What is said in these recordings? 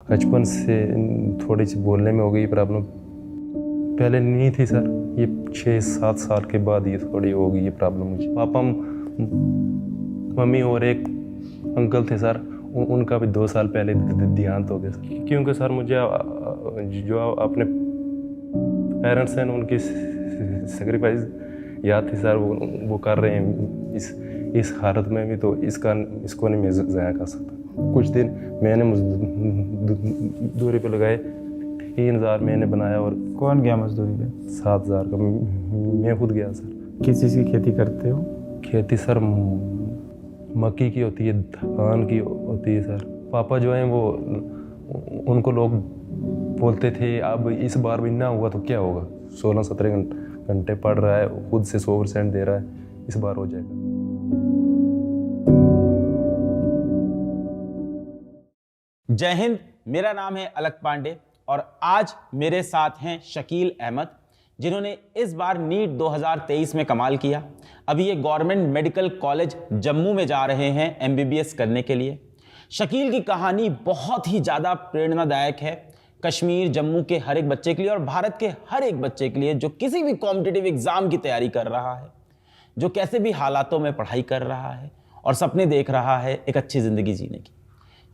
बचपन से थोड़ी सी बोलने में हो गई प्रॉब्लम, पहले नहीं थी सर। ये 6-7 साल के बाद ये थोड़ी हो गई ये प्रॉब्लम मुझे। पापा, मम्मी और एक अंकल थे सर, उनका भी 2 साल पहले देहांत हो गया सर। क्योंकि सर मुझे जो अपने पेरेंट्स हैं उनकी सेक्रीफाइस याद थी सर, वो कर रहे हैं इस हालत में भी, तो इसको नहीं मैं ज़ाया कर सकता। कुछ दिन मैंने मजदूरी पे लगाए, 3,000 मैंने बनाया। और कौन गया मजदूरी पे? 7,000 का मैं खुद गया सर। किस चीज़ की खेती करते हो? खेती सर मक्की की होती है, धान की होती है सर। पापा जो हैं वो, उनको लोग बोलते थे अब इस बार भी ना हुआ तो क्या होगा, 16-17 घंटे पढ़ रहा है, खुद से 100% दे रहा है, इस बार हो जाएगा। जय हिंद, मेरा नाम है अलक पांडे और आज मेरे साथ हैं शकील अहमद, जिन्होंने इस बार नीट 2023 में कमाल किया। अभी ये गवर्नमेंट मेडिकल कॉलेज जम्मू में जा रहे हैं एमबीबीएस करने के लिए। शकील की कहानी बहुत ही ज़्यादा प्रेरणादायक है कश्मीर, जम्मू के हर एक बच्चे के लिए और भारत के हर एक बच्चे के लिए जो किसी भी कॉम्पिटिटिव एग्जाम की तैयारी कर रहा है, जो कैसे भी हालातों में पढ़ाई कर रहा है और सपने देख रहा है एक अच्छी ज़िंदगी जीने की।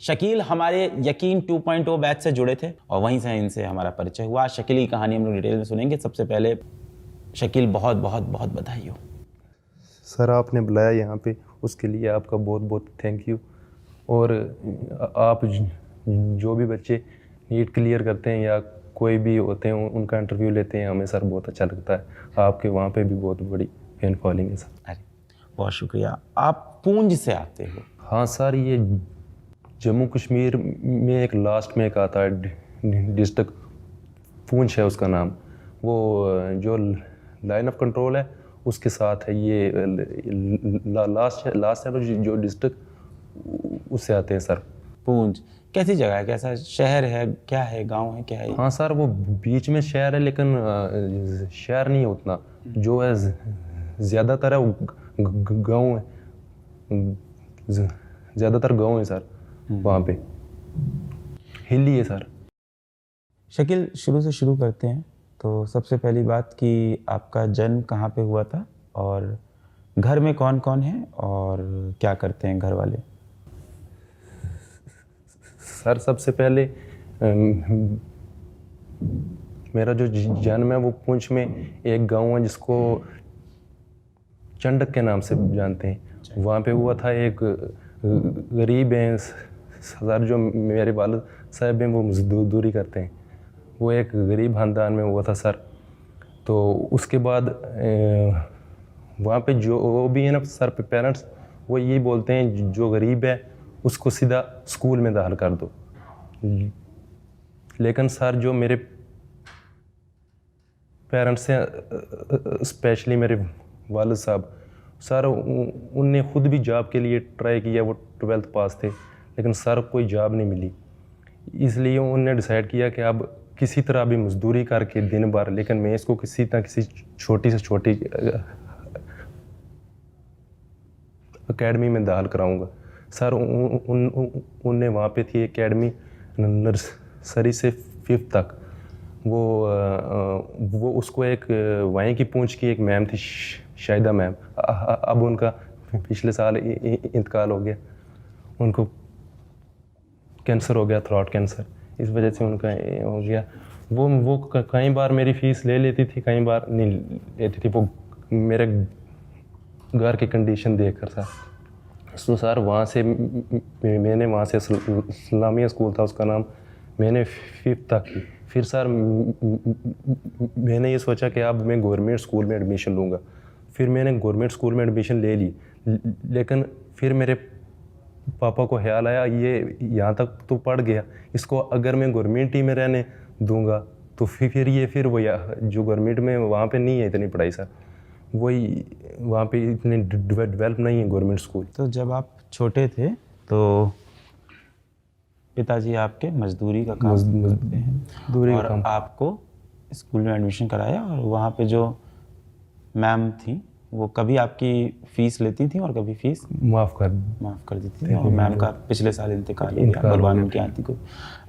शकील हमारे यकीन 2.0 बैच से जुड़े थे और वहीं से इनसे हमारा परिचय हुआ। शकील की कहानी हम लोग डिटेल में सुनेंगे। सबसे पहले शकील, बहुत बहुत बहुत बधाई हो सर, आपने बुलाया यहाँ पे, उसके लिए आपका बहुत बहुत थैंक यू। और आप जो भी बच्चे नीट क्लियर करते हैं या कोई भी होते हैं उनका इंटरव्यू लेते हैं, हमें सर बहुत अच्छा लगता है। आपके वहाँ पे भी बहुत बड़ी फैन फॉलोइंग है सर। अरे बहुत शुक्रिया। आप पूंछ से आते हो? हाँ सर, ये जम्मू कश्मीर में एक लास्ट में एक आता है डिस्ट्रिक्ट, पूंछ है उसका नाम। वो जो लाइन ऑफ कंट्रोल है उसके साथ है, ये लास्ट है जो डिस्ट्रिक्ट, उससे आते हैं सर। पूंछ कैसी जगह है, कैसा शहर है, क्या है, गांव है, क्या है? हाँ सर, वो बीच में शहर है लेकिन शहर नहीं है उतना, जो है ज़्यादातर है वो गाँव है, ज़्यादातर गाँव है सर। वहाँ पे हिली है सर। शकील, शुरू से शुरू करते हैं। तो सबसे पहली बात कि आपका जन्म कहाँ पे हुआ था और घर में कौन कौन है और क्या करते हैं घर वाले? सर सबसे पहले मेरा जो जन्म है वो पुंछ में एक गांव है जिसको चंडक के नाम से जानते हैं, वहाँ पे हुआ था। एक गरीब हैं सर, जो मेरे वालिद साहब हैं वो मजदूरी करते हैं, वो एक गरीब खानदान में हुआ था सर। तो उसके बाद वहाँ पे जो भी है ना सर, पेरेंट्स वो यही बोलते हैं जो गरीब है उसको सीधा स्कूल में दाखिल कर दो। लेकिन सर जो मेरे पेरेंट्स हैं, स्पेशली मेरे वालिद साहब, सर उनने खुद भी जॉब के लिए ट्राई किया, वो 12th पास थे लेकिन सर कोई जॉब नहीं मिली। इसलिए उन्होंने डिसाइड किया कि अब किसी तरह भी मजदूरी करके दिन भर, लेकिन मैं इसको किसी तरह किसी छोटी से छोटी एकेडमी में दाखिल कराऊंगा। सर उनने वहाँ पे थी एकेडमी नर्सरी से 5th तक, वो उसको एक वहीं की पूंछ की एक मैम थी, शाहिदा मैम। अब उनका पिछले साल इंतकाल हो गया, उनको कैंसर हो गया, थ्रोट कैंसर, इस वजह से उनका हो गया। वो कई बार मेरी फ़ीस ले लेती थी, कई बार नहीं लेती थी, वो मेरे घर की कंडीशन देख कर सर। तो सर वहाँ से मैंने वहाँ से इस्लामिया स्कूल था उसका नाम, मैंने 5th तक की। फिर सर मैंने ये सोचा कि अब मैं गवर्नमेंट स्कूल में एडमिशन लूँगा। फिर मैंने गवर्नमेंट स्कूल में एडमिशन ले ली, लेकिन फिर मेरे पापा को ख्याल आया ये यहाँ तक तो पढ़ गया, इसको अगर मैं गवर्नमेंट ही में रहने दूंगा तो फिर वो जो गवर्नमेंट में वहाँ पे नहीं है इतनी पढ़ाई सर, वही वहाँ पे इतने डेवलप नहीं है गवर्नमेंट स्कूल। तो जब आप छोटे थे तो पिताजी आपके मजदूरी का काम करते हैं और आपको स्कूल में एडमिशन कराया और वहाँ पे जो मैम थी वो कभी आपकी फीस लेती थी और कभी फीस माफ़ कर माफ़ कर देती थी। और मैम का पिछले साल इंतकाल हो गया, भगवान उनकी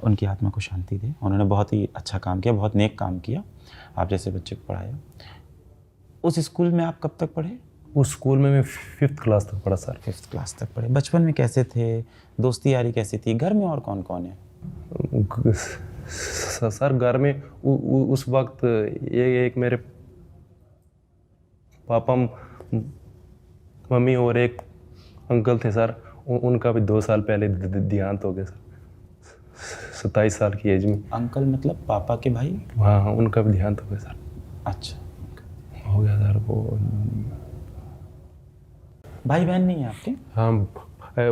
उनकी आत्मा को शांति दे। उन्होंने बहुत ही अच्छा काम किया, बहुत नेक काम किया, आप जैसे बच्चे को पढ़ाया। उस स्कूल में आप कब तक पढ़े? उस स्कूल में मैं 5th क्लास तक पढ़ा सर। 5th क्लास तक पढ़े। बचपन में कैसे थे, दोस्ती यारी कैसी थी, घर में और कौन कौन है? सर घर में उस वक्त एक मेरे पापा मम्मी और एक अंकल थे सर। उनका भी 2 साल पहले देहांत हो गया सर, 27 साल की एज में। अंकल मतलब पापा के भाई? हाँ, उनका भी देहांत हो गया सर। अच्छा, हो गया सर। वो भाई बहन नहीं है आपके? हाँ,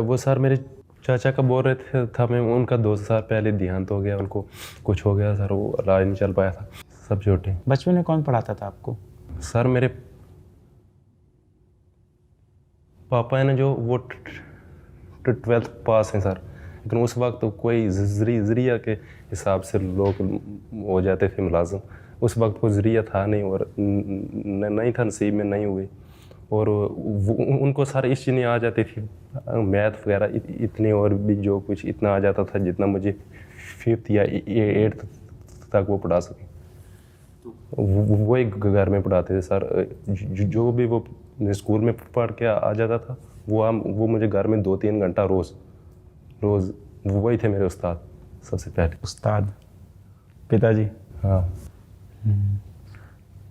वो सर मेरे चाचा का बोल रहे था मैं, उनका 2 साल पहले देहांत हो गया, उनको कुछ हो गया सर, वो इलाज नहीं चल पाया था, सब छोटे। बचपन में कौन पढ़ाता था आपको? सर मेरे पापा है ना, जो वो 12th पास हैं सर, लेकिन उस वक्त तो कोई ज़रिया के हिसाब से लोग हो जाते थे मुलाजिम। उस वक्त कोई ज़रिया था नहीं, और नहीं था, नसीब में नहीं हुई। और उनको सारी इस चीज़ें आ जाती थी, मैथ वगैरह इतनी, और भी जो कुछ इतना आ जाता था जितना मुझे 5th या 8th तक वो पढ़ा सके। वो एक घर में पढ़ाते थे सर। जो भी वो स्कूल में पढ़ के आ जाता था, वो मुझे घर में 2-3 घंटा रोज़ वही थे मेरे उस्ताद सबसे पहले। उस्ताद पिताजी? हाँ।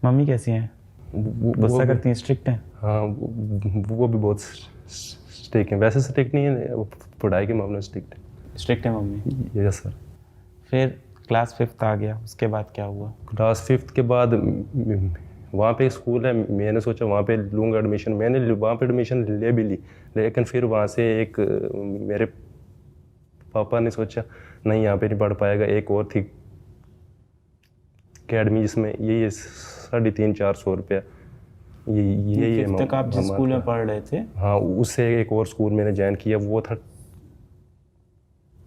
मम्मी कैसी हैं? गुस्सा करती हैं, स्ट्रिक्ट हैं? हाँ, वो भी बहुत स्ट्रिक्ट हैं। वैसे स्ट्रिक्ट नहीं है, वो पढ़ाई के मामले में स्ट्रिक्ट है। स्ट्रिक्ट है मम्मी? Yes sir. फिर क्लास 5th आ गया, उसके बाद क्या हुआ? क्लास 5th के बाद वहाँ पे स्कूल है, मैंने सोचा वहाँ पे लूँगा एडमिशन। मैंने वहाँ पे एडमिशन ले भी ली, लेकिन फिर वहाँ से एक मेरे पापा ने सोचा नहीं, यहाँ पे नहीं पढ़ पाएगा। एक और थी अकेडमी, जिसमें ये 350-400 रुपया ये 5th तक आप जिस स्कूल में पढ़ रहे थे? हाँ, उससे एक और स्कूल मैंने ज्वाइन किया, वो था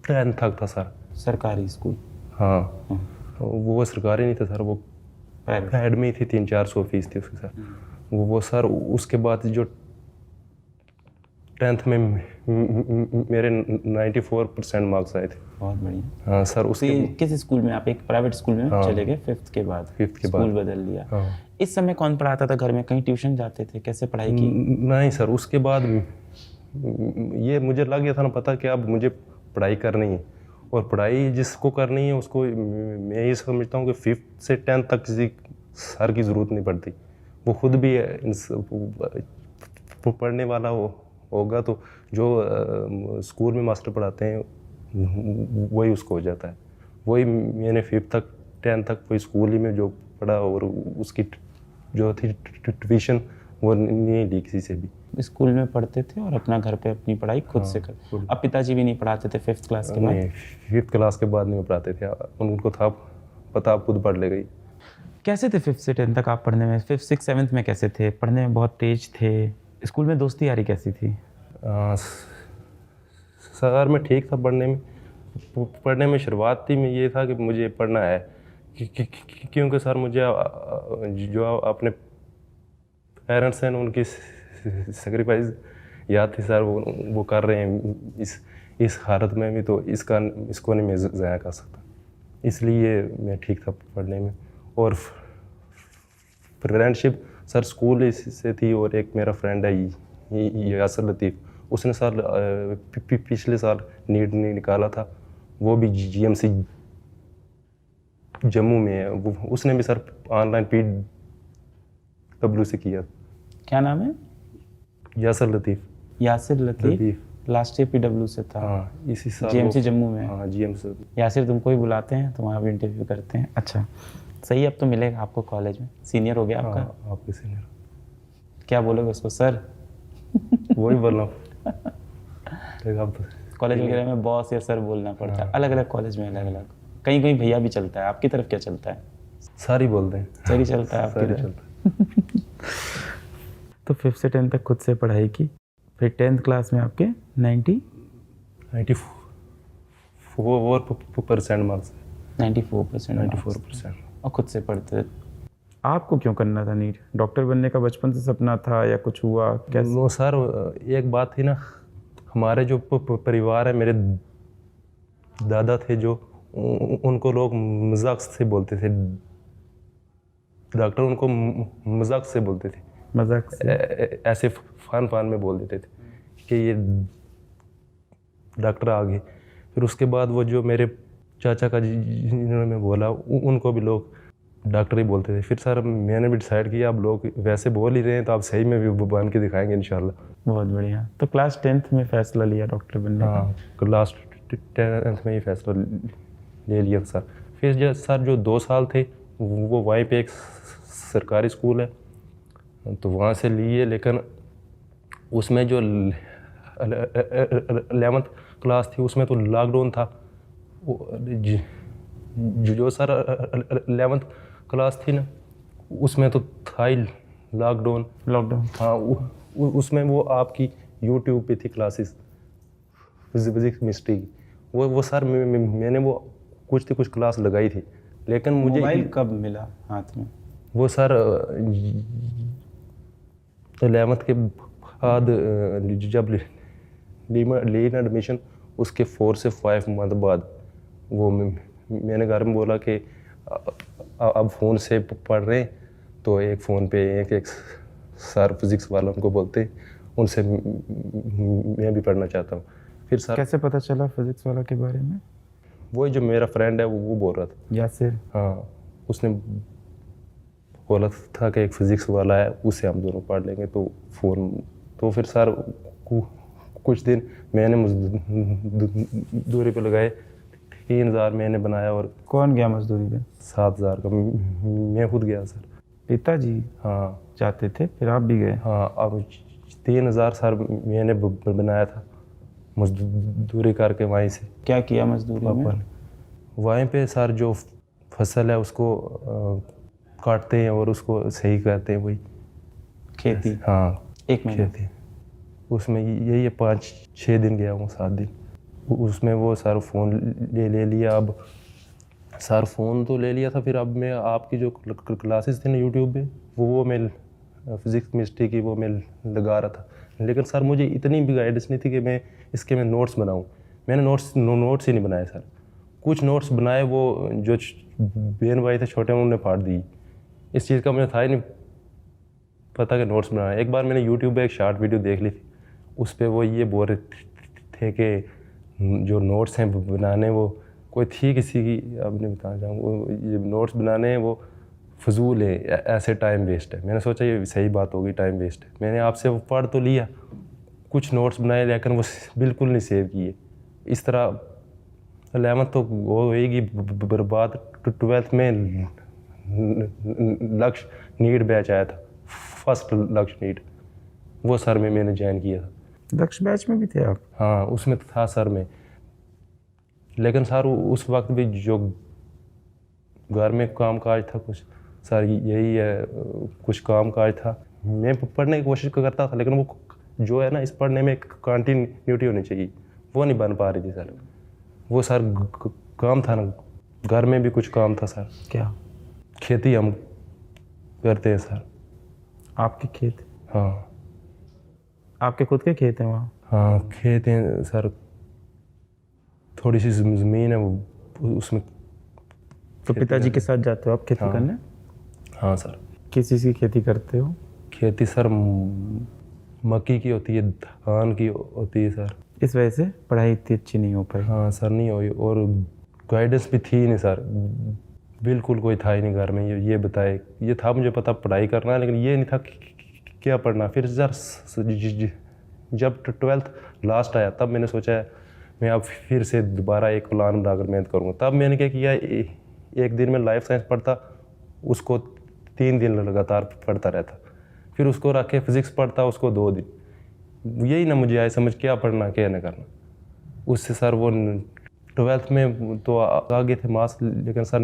10th तक था सर। सरकारी स्कूल? हाँ, वो सरकारी नहीं था सर, वो प्राइवेट अकेडमी थी, 300-400 फीस थी उसकी सर। वो सर उसके बाद जो 10th में मेरे 94% मार्क्स आए थे। बहुत बढ़िया। हाँ सर। उसके किस स्कूल में आप? एक प्राइवेट स्कूल में चले गए 5th के बाद? 5th के स्कूल बाद बदल लिया। हाँ। इस समय कौन पढ़ाता था घर में? कहीं ट्यूशन जाते थे? कैसे पढ़ाई की? नहीं सर, उसके बाद ये मुझे लग गया था ना पता कि अब मुझे पढ़ाई करनी है, और पढ़ाई जिसको करनी है उसको, मैं ये समझता हूँ कि 5th से 10th तक किसी सर की ज़रूरत नहीं पड़ती। वो खुद भी पढ़ने वाला होगा, तो जो स्कूल में मास्टर पढ़ाते हैं वही उसको हो जाता है। वही मैंने 5th तक 10th तक वही स्कूल ही में जो पढ़ा, और उसकी जो थी ट्यूशन वो नहीं ली किसी से भी। स्कूल में पढ़ते थे और अपना घर पे अपनी पढ़ाई खुद से कर। अब पिताजी भी नहीं पढ़ाते थे 5th क्लास के बाद? नहीं, 5th क्लास के बाद नहीं पढ़ाते थे, उनको था पता आप खुद पढ़ ले गई। कैसे थे 5th से 10th तक आप पढ़ने में? 5th 6th 7th में कैसे थे? पढ़ने में बहुत तेज थे? स्कूल में दोस्ती यारी कैसी थी? सर मैं ठीक था पढ़ने में शुरुआती में ये था कि मुझे पढ़ना है, क्योंकि सर मुझे जो अपने पेरेंट्स हैं उनकी सेक्रीफाइस याद थी सर। वो कर रहे हैं इस हालत में भी, तो इसको नहीं मैं ज़ाया कर सकता, इसलिए मैं ठीक था पढ़ने में। और फ्रेंडशिप सर स्कूल से थी, और एक मेरा फ्रेंड है यासर लतीफ़, उसने सर पिछले साल नीट नहीं निकाला था, वो भी GMC जम्मू में है। उसने भी सर ऑनलाइन PW से किया। क्या नाम है? यासर लतीफ़। यासिर लतीफ़। लास्ट ईयर PW से था? हाँ, इसी साल GMC जम्मू में? हाँ, GMC। यासिर तुमको ही बुलाते हैं तो वहाँ भी इंटरव्यू करते हैं? अच्छा, सही। अब तो मिलेगा आपको कॉलेज में, सीनियर हो गया आपका। हाँ, आपके सीनियर। क्या बोलोगे उसको? सर? वही बोलना कॉलेज वगैरह में बॉस या सर बोलना पड़ता है? अलग अलग कॉलेज में अलग अलग, कहीं कहीं भैया भी चलता है। आपकी तरफ क्या चलता है? सारी बोलते हैं। सर ही चलता है आपकी तरफ? चलता है। तो 5th से 10th तक खुद से पढ़ाई की, फिर 10th क्लास में आपके 94% मार्क्स। 94%। 94%। और खुद से पढ़ते थे। आपको क्यों करना था नीट? डॉक्टर बनने का बचपन से सपना था या कुछ हुआ कैसे? नो सर, एक बात थी ना, हमारे जो परिवार है, मेरे दादा थे जो उनको लोग मजाक से बोलते थे, डॉक्टर उनको मजाक से बोलते थे, मजाक से? ऐसे फान फान में बोल देते थे कि ये डॉक्टर आ गए। फिर उसके बाद वो जो मेरे चाचा का जिन्होंने बोला उनको भी लोग डॉक्टर ही बोलते थे। फिर सर मैंने भी डिसाइड किया अब लोग वैसे बोल ही रहे हैं तो आप सही में भी बन के दिखाएंगे इंशाल्लाह। बहुत बढ़िया। तो क्लास 10th में फैसला लिया डॉक्टर बनने का? हाँ, क्लास 10th में ही फैसला ले लिया सर। फिर जो सर जो 2 साल थे वो वहीं पे एक सरकारी स्कूल है तो वहाँ से लिए, लेकिन उसमें जो 11th क्लास थी उसमें तो लॉकडाउन था। जो सर 11th क्लास थी ना उसमें तो था ही लॉकडाउन। हाँ, उसमें वो आपकी यूट्यूब पे थी क्लासेस फिजिक्स केमिस्ट्री की। वो सर मैंने वो कुछ क्लास लगाई थी, लेकिन मुझे मोबाइल कब मिला हाथ में? वो सर 11th के बाद जब लेना एडमिशन उसके 4 से 5 मंथ बाद वो मैंने घर में बोला कि अब फ़ोन से पढ़ रहे हैं तो एक फ़ोन पे एक सर फिज़िक्स वाला उनको बोलते, उनसे मैं भी पढ़ना चाहता हूँ। फिर सर कैसे पता चला फिजिक्स वाला के बारे में? वही जो मेरा फ्रेंड है वो बोल रहा था। यासिर? हाँ, उसने बोला था कि एक फिज़िक्स वाला है उससे हम दोनों पढ़ लेंगे तो फ़ोन। तो फिर सर कुछ दिन मैंने मजदूरी पे लगाए, 3000 मैंने बनाया और कौन गया मजदूरी पे? 7000 का मैं खुद गया सर। पिताजी हाँ जाते थे फिर आप भी गए? हाँ, अब 3000 सर मैंने बनाया था मजदूरी करके वहीं से। क्या किया मजदूरी में? पापा ने वहीं पे सर जो फसल है उसको काटते हैं और उसको सही करते हैं, वही खेती? हाँ, एक महीना? खेती। उसमें यही 5-6 दिन गया हूँ, 7 दिन। उसमें वो सर फ़ोन ले लिया। अब सर फ़ोन तो ले लिया था, फिर अब मैं आपकी जो क्लासेस थी ना यूट्यूब पे वो मैं फिज़िक्स केमिस्ट्री की वो मैं लगा रहा था, लेकिन सर मुझे इतनी भी गाइडेंस नहीं थी कि मैं इसके मैं नोट्स बनाऊँ। मैंने नोट्स ही नहीं बनाए सर। कुछ नोट्स बनाए वो जो बहन भाई थे छोटे उन्होंने फाड़ दी। इस चीज़ का मुझे था ही नहीं पता कि नोट्स बनाना है। एक बार मैंने यूट्यूब पे एक शॉर्ट वीडियो देख ली थी, उस पर वो ये बोल रहे थे कि जो नोट्स हैं बनाने वो कोई थी किसी की, अब नहीं बताना चाहूँगा, ये नोट्स बनाने हैं वो फजूल है, ऐसे टाइम वेस्ट है। मैंने सोचा ये सही बात होगी, टाइम वेस्ट है। मैंने आपसे वो पढ़ तो लिया, कुछ नोट्स बनाए लेकिन वो बिल्कुल नहीं सेव किए। इस तरह 11th तो वो होएगी बर्बाद। 12th में लक्ष्य नीट बैच आया था, फर्स्ट लक्ष्य नीट, वो सर में मैंने ज्वाइन किया था। लक्ष्य बैच में भी थे आप? हाँ, उसमें तो था सर में, लेकिन सर उस वक्त भी जो घर में काम काज था कुछ सर यही है, कुछ काम काज था। मैं पढ़ने की कोशिश करता था, लेकिन वो जो है ना इस पढ़ने में कंटिन्यूटी होनी चाहिए, वो नहीं बन पा रही थी सर। वो सर काम था ना, घर में भी कुछ काम था सर। क्या? खेती हम करते हैं सर। आपके खेत? हाँ आपके खुद के खेत हैं वहाँ? हाँ, खेत हैं सर, थोड़ी सी ज़मीन है वो, उसमें। तो पिताजी के साथ जाते हो आप खेती करने? हाँ सर। किस चीज़ की खेती करते हो? खेती सर मक्की की होती है, धान की होती है सर। इस वजह से पढ़ाई इतनी अच्छी नहीं हो पाई? हाँ सर, नहीं हुई, और गाइडेंस भी थी नहीं सर, बिल्कुल कोई था ही नहीं घर में ये बताए। ये था मुझे पता पढ़ाई करना है, लेकिन ये नहीं था क्या पढ़ना। फिर सर जब 12th लास्ट आया तब मैंने सोचा मैं अब फिर से दोबारा एक प्लान बनाकर मेहनत करूँगा। तब मैंने क्या किया, एक दिन में लाइफ साइंस पढ़ता, उसको 3 दिन लगातार पढ़ता रहता, फिर उसको रख के फिज़िक्स पढ़ता, उसको 2 दिन। यही ना मुझे आए समझ क्या पढ़ना क्या नहीं करना। उससे सर वो 12th में तो आगे थे मार्क्स, लेकिन सर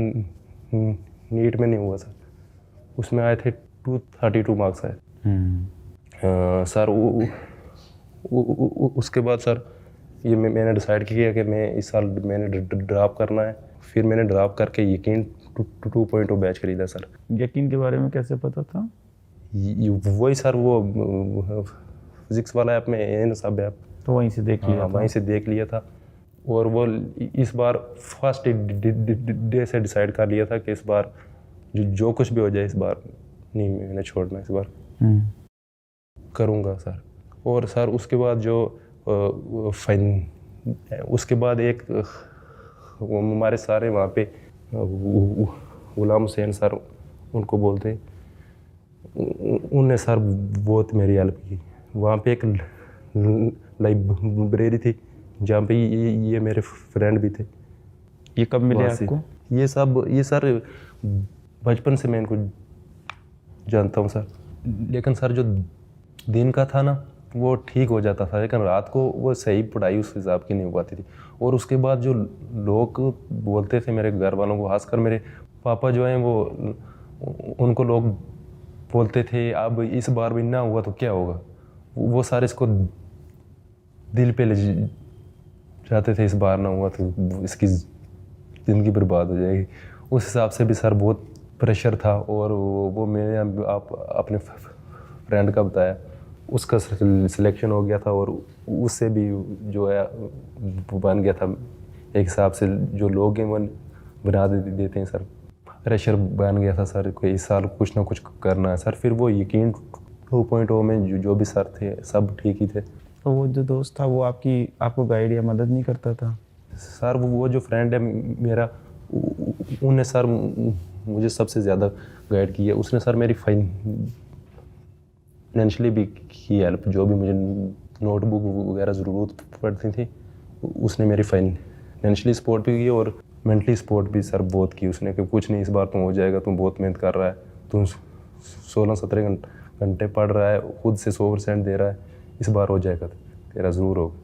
नीट में नहीं हुआ सर। उसमें आए थे 232 मार्क्स आए सर। उसके बाद सर मैंने डिसाइड किया कि मैं इस साल मैंने ड्रॉप करना है। फिर मैंने ड्रॉप करके यकीन 2.0 बैच खरीदा सर। यकीन के बारे में कैसे पता था? वही सर, वो फिजिक्स वाला ऐप में एन सब ऐप, तो वहीं से देख लिया हाँ था। वहीं से देख लिया था। और वो इस बार फर्स्ट डे से डिसाइड कर लिया था कि इस बार जो कुछ भी हो जाए, इस बार नहीं मैंने छोड़ना, इस बार करूँगा सर। और सर उसके बाद जो उसके बाद एक हमारे सारे वहाँ पे गुलाम हुसैन सर उनको बोलते, उनने सर बहुत मेरी हेल्प की। वहाँ पे एक लाइब्रेरी थी जहाँ पे ये मेरे फ्रेंड भी थे। ये कब मिले वहाँ से। आपको? ये सर बचपन से मैं इनको जानता हूँ सर। लेकिन सर जो दिन का था ना वो ठीक हो जाता था, लेकिन रात को वो सही पढ़ाई उस हिसाब की नहीं हो पाती थी। और उसके बाद जो लोग बोलते थे मेरे घर वालों को, खासकर मेरे पापा जो हैं वो, उनको लोग बोलते थे अब इस बार भी ना हुआ तो क्या होगा, वो सारे इसको दिल पे ले जाते थे, इस बार ना हुआ तो इसकी ज़िंदगी बर्बाद हो जाएगी। उस हिसाब से भी सर बहुत प्रेशर था। और वो मैंने अपने फ्रेंड का बताया, उसका सिलेक्शन हो गया था और उससे भी जो है वो बन गया था एक हिसाब से। जो लोग हैं वो बना देते हैं सर, प्रेशर बन गया था सर कोई इस साल कुछ ना कुछ करना है सर। फिर वो यकीन 2.0 में जो भी सर थे सब ठीक ही थे। तो वो जो दोस्त था वो आपको गाइड या मदद नहीं करता था? सर वो जो फ्रेंड है मेरा, उन्हें सर मुझे सबसे ज़्यादा गाइड किया। उसने सर मेरी फाइनेंशियली भी की हेल्प, जो भी मुझे नोटबुक वगैरह ज़रूरत पड़ती थी उसने मेरी फाइनेंशियली सपोर्ट भी की और मेंटली सपोर्ट भी सर बहुत की उसने, कि कुछ नहीं इस बार तुम हो जाएगा, तुम बहुत मेहनत कर रहा है, तुम 16-17 घंटे पढ़ रहा है, खुद से 100% दे रहा है, इस बार हो जाएगा तेरा ज़रूर होगा।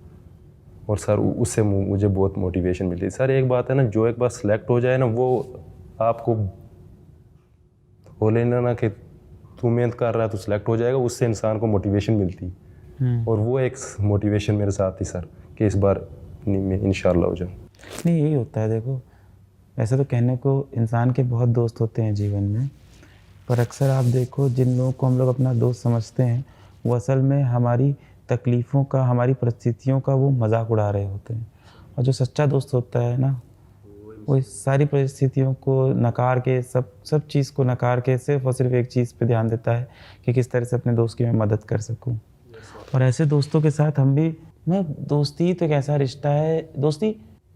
और सर उससे मुझे बहुत मोटिवेशन मिलती। सर एक बात है ना, जो एक बार सेलेक्ट हो जाए ना, वो आपको बोले ना कि तू मेहनत कर रहा है तो सेलेक्ट हो जाएगा, उससे इंसान को मोटिवेशन मिलती है। और वो एक मोटिवेशन मेरे साथ थी सर कि इस बार नहीं मैं इंशाल्लाह हो जाऊँ। नहीं, यही होता है। देखो, वैसे तो कहने को इंसान के बहुत दोस्त होते हैं जीवन में, पर अक्सर आप देखो जिन लोगों को हम लोग अपना दोस्त समझते हैं वो असल में हमारी तकलीफ़ों का, हमारी परिस्थितियों का वो मजाक उड़ा रहे होते हैं। और जो सच्चा दोस्त होता है ना, वो इस सारी परिस्थितियों को नकार के, सब चीज़ को नकार के सिर्फ और सिर्फ एक चीज़ पे ध्यान देता है कि किस तरह से अपने दोस्त की मैं मदद कर सकूं। और ऐसे दोस्तों के साथ हम भी, दोस्ती तो एक ऐसा रिश्ता है, दोस्ती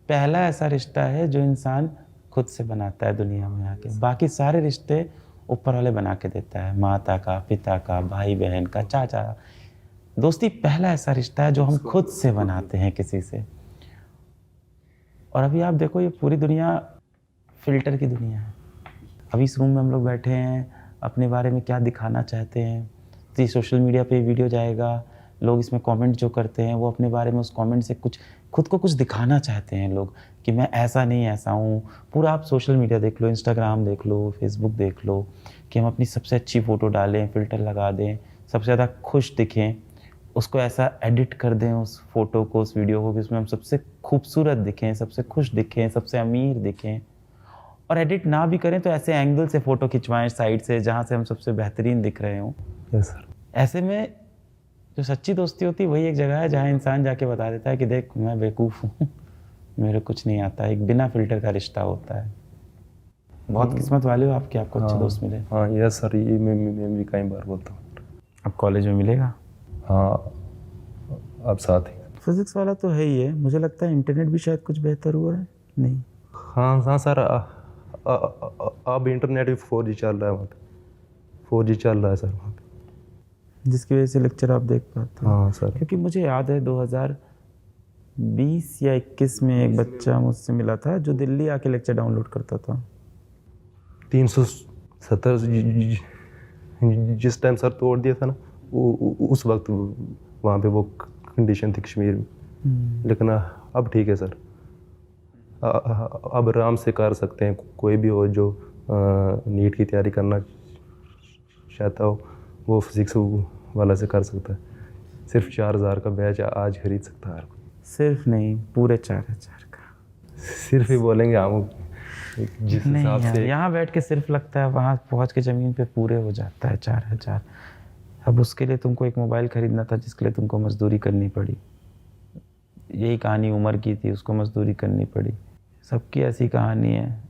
पहला ऐसा रिश्ता है जो इंसान खुद से बनाता है दुनिया में आके। बाकी सारे रिश्ते ऊपर वाले बना के देता है, माता का, पिता का, भाई बहन का, चाचा। दोस्ती पहला ऐसा रिश्ता है जो हम खुद से बनाते हैं किसी से। और अभी आप देखो, ये पूरी दुनिया फ़िल्टर की दुनिया है। अभी इस रूम में हम लोग बैठे हैं, अपने बारे में क्या दिखाना चाहते हैं तो ये सोशल मीडिया पे वीडियो जाएगा, लोग इसमें कमेंट जो करते हैं वो अपने बारे में उस कमेंट से खुद को कुछ दिखाना चाहते हैं लोग कि मैं ऐसा नहीं ऐसा हूँ। पूरा आप सोशल मीडिया देख लो, इंस्टाग्राम देख लो, फेसबुक देख लो, कि हम अपनी सबसे अच्छी फ़ोटो डालें, फ़िल्टर लगा दें, सबसे ज़्यादा खुश दिखें, उसको ऐसा एडिट कर दें उस फ़ोटो को, उस वीडियो को, कि उसमें हम सबसे खूबसूरत दिखें, सबसे खुश दिखें, सबसे अमीर दिखें। और एडिट ना भी करें तो ऐसे एंगल से फ़ोटो खिंचवाएं साइड से जहाँ से हम सबसे बेहतरीन दिख रहे हों। Yes sir. ऐसे में जो सच्ची दोस्ती होती है वही एक जगह है जहाँ इंसान जाके बता देता है कि देख मैं बेवकूफ़ हूँ, मेरे कुछ नहीं आता। एक बिना फ़िल्टर का रिश्ता होता है। बहुत किस्मत वाले हो आपके, आपको अच्छे दोस्त मिले। हाँ यस सर, ये मैं भी कई बार बोलता हूँ। अब कॉलेज में मिलेगा? हाँ अब साथ ही। फिज़िक्स वाला तो है ही है। मुझे लगता है इंटरनेट भी शायद कुछ बेहतर हुआ है। नहीं? हाँ सर, अब इंटरनेट भी 4G चल रहा है वहाँ पे, 4G चल रहा है सर वहाँ पे, जिसकी वजह से लेक्चर आप देख पाते हैं। हाँ सर। क्योंकि मुझे याद है 2020 या 21 में एक बच्चा मुझसे मिला था जो दिल्ली आके लेक्चर डाउनलोड करता था। 370 जिस टाइम सर तोड़ दिया था ना, उस वक्त वहाँ पे वो कंडीशन थी कश्मीर में। लेकिन अब ठीक है सर, अब आराम से कर सकते हैं। कोई भी हो जो नीट की तैयारी करना चाहता हो वो फिज़िक्स वाला से कर सकता है। सिर्फ 4000 का बैच आज खरीद सकता है। सिर्फ नहीं, पूरे 4000 का। सिर्फ ही बोलेंगे हम, जिस नहीं हिसाब यार, से यहाँ बैठ के सिर्फ लगता है वहाँ पहुँच के ज़मीन पे पूरे हो जाता है 4,000। अब उसके लिए तुमको एक मोबाइल खरीदना था जिसके लिए तुमको मजदूरी करनी पड़ी। यही कहानी उमर की थी, उसको मजदूरी करनी पड़ी। सबकी ऐसी कहानी है।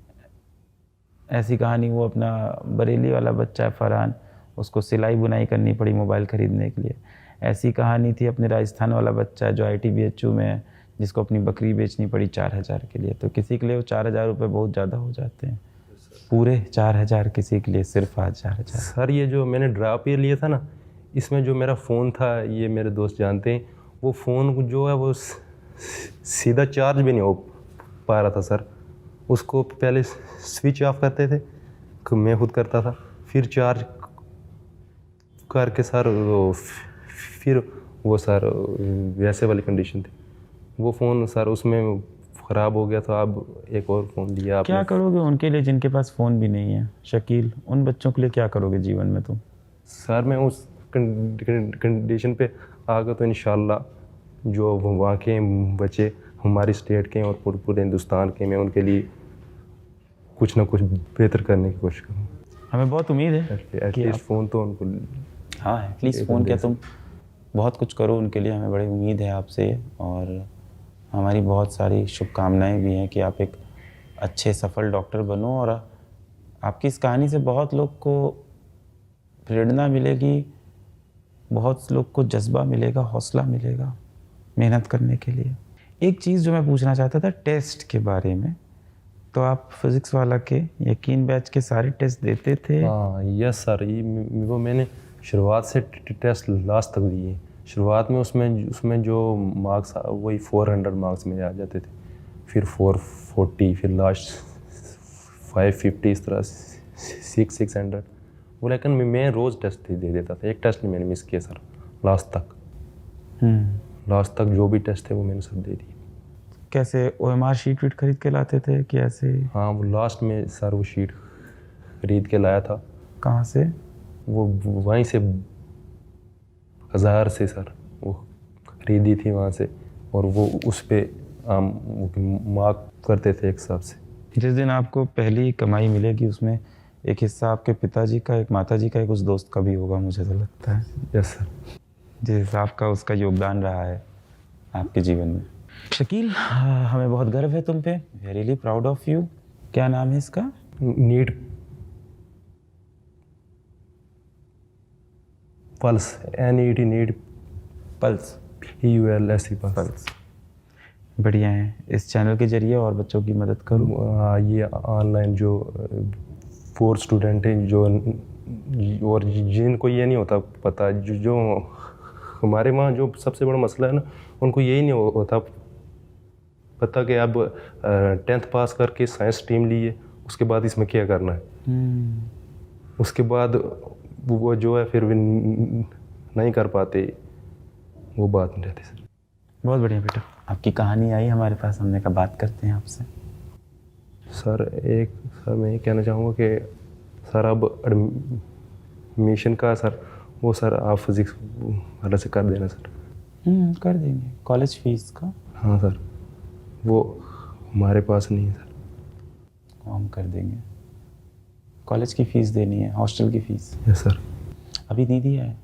ऐसी कहानी वो अपना बरेली वाला बच्चा है फरहान, उसको सिलाई बुनाई करनी पड़ी मोबाइल ख़रीदने के लिए। ऐसी कहानी थी अपने राजस्थान वाला बच्चा है जो ITBHU में है, जिसको अपनी बकरी बेचनी पड़ी 4,000 के लिए। तो किसी के लिए वो 4,000 रुपये बहुत ज़्यादा हो जाते हैं, पूरे 4,000 किसी के लिए सिर्फ आज 4,000। सर ये जो मैंने ड्रॉप ईयर लिया था ना, इसमें जो मेरा फ़ोन था, ये मेरे दोस्त जानते हैं, वो फ़ोन जो है वो सीधा चार्ज भी नहीं हो पा रहा था सर। उसको पहले स्विच ऑफ करते थे, मैं खुद करता था, फिर चार्ज करके सर फिर वो सर वैसे वाली कंडीशन थी। वो फ़ोन सर उसमें ख़राब हो गया था। अब एक और फ़ोन लिया आपने। क्या करोगे उनके लिए जिनके पास फ़ोन भी नहीं है शकील? उन बच्चों के लिए क्या करोगे जीवन में तुम? सर मैं उस कंडीशन पे आ गया तो इंशाल्लाह जो वहाँ के बच्चे हमारी स्टेट के और पूरे हिंदुस्तान के, मैं उनके लिए कुछ ना कुछ बेहतर करने की कोशिश करूँ। हमें बहुत उम्मीद है एटलीस्ट फ़ोन तो उनको। हाँ, एटलीस्ट फ़ोन क्या, तुम बहुत कुछ करो उनके लिए। हमें बड़ी उम्मीद है आपसे और हमारी बहुत सारी शुभकामनाएं भी हैं कि आप एक अच्छे सफल डॉक्टर बनो और आपकी इस कहानी से बहुत लोग को प्रेरणा मिलेगी, बहुत लोग को जज्बा मिलेगा, हौसला मिलेगा मेहनत करने के लिए। एक चीज़ जो मैं पूछना चाहता था टेस्ट के बारे में, तो आप फिज़िक्स वाला के यकीन बैच के सारे टेस्ट देते थे? हाँ यस सर, ये वो मैंने शुरुआत से टेस्ट लास्ट तक दिए। शुरुआत में उसमें जो मार्क्स वही 400 मार्क्स में आ जाते थे, फिर 440, फिर लास्ट 550, इस तरह 600। वो लेकिन मैं रोज़ टेस्ट दे देता था, एक टेस्ट नहीं मैंने मिस किया सर लास्ट तक। लास्ट तक जो भी टेस्ट थे वो मैंने सब दे दिए। कैसे OMR शीट वीट खरीद के लाते थे कि ऐसे? हाँ वो लास्ट में सर वो शीट खरीद के लाया था। कहाँ से? वो वहीं से बाज़ार से सर वो खरीदी थी वहाँ से, और वो उस पे मार्क करते थे एक हिसाब से। जिस दिन आपको पहली कमाई मिलेगी उसमें एक हिस्सा आपके पिताजी का, एक माताजी का, एक उस दोस्त का भी होगा, मुझे तो लगता है। Yes sir. जिस हिसाब का उसका योगदान रहा है आपके जीवन में। शकील, हमें बहुत गर्व है तुम पे, we are really proud of you. क्या नाम है इसका? NEET pulse, NET NEET pulse, PULS pulse. बढ़िया है, इस चैनल के जरिए और बच्चों की मदद करूँ। ये ऑनलाइन जो 4 स्टूडेंट हैं जो और जिनको ये नहीं होता पता, जो हमारे वहाँ जो सबसे बड़ा मसला है ना, उनको यही नहीं होता पता कि अब 10th पास करके साइंस स्ट्रीम लिए, उसके बाद इसमें क्या करना है। उसके बाद वो जो है फिर भी नहीं कर पाते, वो बात नहीं रहती सर। बहुत बढ़िया बेटा, आपकी कहानी आई हमारे पास, हमने कहा बात करते हैं आपसे। सर मैं ये कहना चाहूँगा कि सर अब एडमिशन का सर वो सर आप फिज़िक्स वाला से कर देना सर। कर देंगे। कॉलेज फीस का? हाँ सर, वो हमारे पास नहीं है सर। वो हम कर देंगे। कॉलेज की फ़ीस देनी है, हॉस्टल की फ़ीस? Yes sir. अभी नहीं दिया है?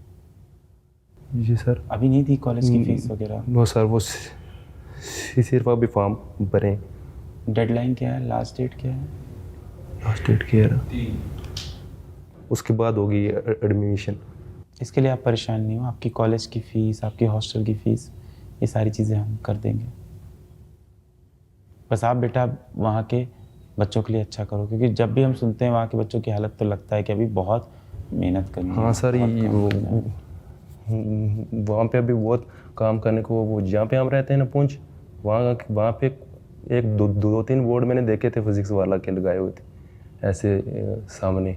जी सर। अभी नहीं दी कॉलेज की फ़ीस वगैरह? वो सर वो सिर्फ अभी फॉर्म भरें। डेडलाइन क्या है, लास्ट डेट क्या है? लास्ट डेट क्या है? उसके बाद होगी एडमिशन। इसके लिए आप परेशान नहीं हो, आपकी कॉलेज की फ़ीस, आपकी हॉस्टल की फ़ीस, ये सारी चीज़ें हम कर देंगे। बस आप बेटा वहाँ के बच्चों के लिए अच्छा करो, क्योंकि जब भी हम सुनते हैं वहाँ के बच्चों की हालत तो लगता है कि अभी बहुत मेहनत करनी है। हाँ सर, वहाँ पे अभी बहुत काम करने को, वो जहाँ पे हम रहते हैं ना पुंछ, वहाँ पे एक दो तीन बोर्ड मैंने देखे थे फिज़िक्स वाला के लगाए हुए थे ऐसे सामने।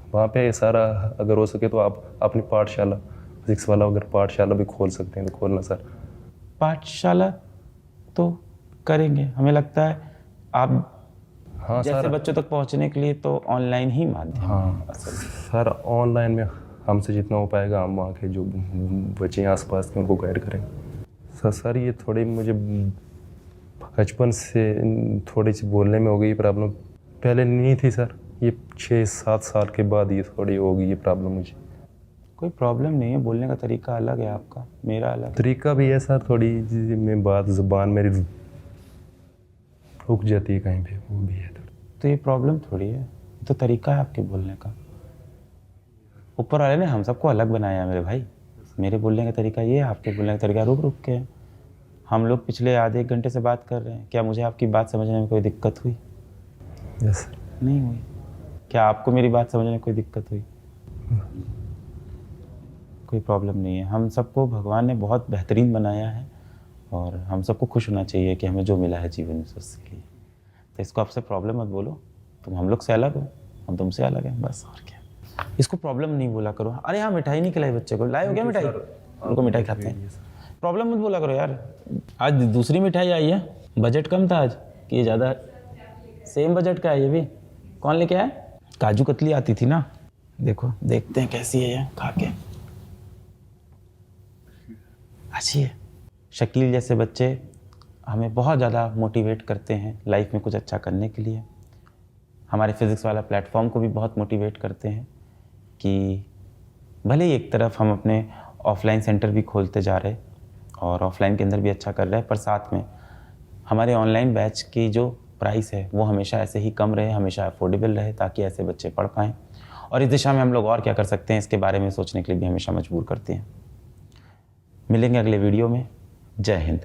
वहाँ पे सारा अगर हो सके तो आप अपनी पाठशाला, फिज़िक्स वाला अगर पाठशाला भी खोल सकते हैं तो खोलना सर। पाठशाला तो करेंगे, हमें लगता है आप हाँ जैसे सर, बच्चों तक पहुँचने के लिए तो ऑनलाइन ही माध्यम है। हाँ सर, ऑनलाइन में हमसे जितना हो पाएगा हम वहाँ के जो बच्चे हैं आसपास के उनको गाइड करेंगे। सर ये थोड़ी मुझे बचपन से थोड़ी सी बोलने में हो गई प्रॉब्लम, पहले नहीं थी सर, ये 6-7 साल के बाद ये थोड़ी होगी ये प्रॉब्लम मुझे। कोई प्रॉब्लम नहीं है, बोलने का तरीका अलग है आपका, मेरा अलग है। तरीका भी है सर, थोड़ी मैं बात ज़ुबान मेरी रुक जाती है कहीं पे, वो भी है थोड़ा। तो ये प्रॉब्लम थोड़ी है, तो तरीका है आपके बोलने का। ऊपर वाले ने हम सबको अलग बनाया है मेरे भाई। मेरे बोलने का तरीका ये है, आपके बोलने का तरीका रुक रुक के है। हम लोग पिछले आधे एक घंटे से बात कर रहे हैं, क्या मुझे आपकी बात समझने में कोई दिक्कत हुई? Yes sir. नहीं हुई। क्या आपको मेरी बात समझने में कोई दिक्कत हुई? कोई प्रॉब्लम नहीं है। हम सबको भगवान ने बहुत बेहतरीन बनाया है और हम सबको खुश होना चाहिए कि हमें जो मिला है जीवन में उसके लिए। तो इसको आपसे प्रॉब्लम मत बोलो, तुम हम लोग से अलग हो, हम तुमसे अलग हैं, बस और क्या। इसको प्रॉब्लम नहीं बोला करो। अरे हाँ, मिठाई नहीं खिलाई बच्चे को, लाए हो क्या मिठाई? उनको मिठाई खाते हैं। प्रॉब्लम मत बोला करो यार। आज दूसरी मिठाई आई है, बजट कम था आज कि ज़्यादा? सेम बजट का है ये भी। कौन लेके आया? काजू कतली आती थी ना, देखो देखते हैं कैसी है ये, खा के। अच्छी है। शकील जैसे बच्चे हमें बहुत ज़्यादा मोटिवेट करते हैं लाइफ में कुछ अच्छा करने के लिए। हमारे फिज़िक्स वाला प्लेटफॉर्म को भी बहुत मोटिवेट करते हैं कि भले ही एक तरफ हम अपने ऑफलाइन सेंटर भी खोलते जा रहे और ऑफलाइन के अंदर भी अच्छा कर रहे हैं, पर साथ में हमारे ऑनलाइन बैच की जो प्राइस है वो हमेशा ऐसे ही कम रहे, हमेशा अफोर्डेबल रहे, ताकि ऐसे बच्चे पढ़ पाएँ। और इस दिशा में हम लोग और क्या कर सकते हैं इसके बारे में सोचने के लिए भी हमेशा मजबूर करते हैं। मिलेंगे अगले वीडियो में। जय हिंद।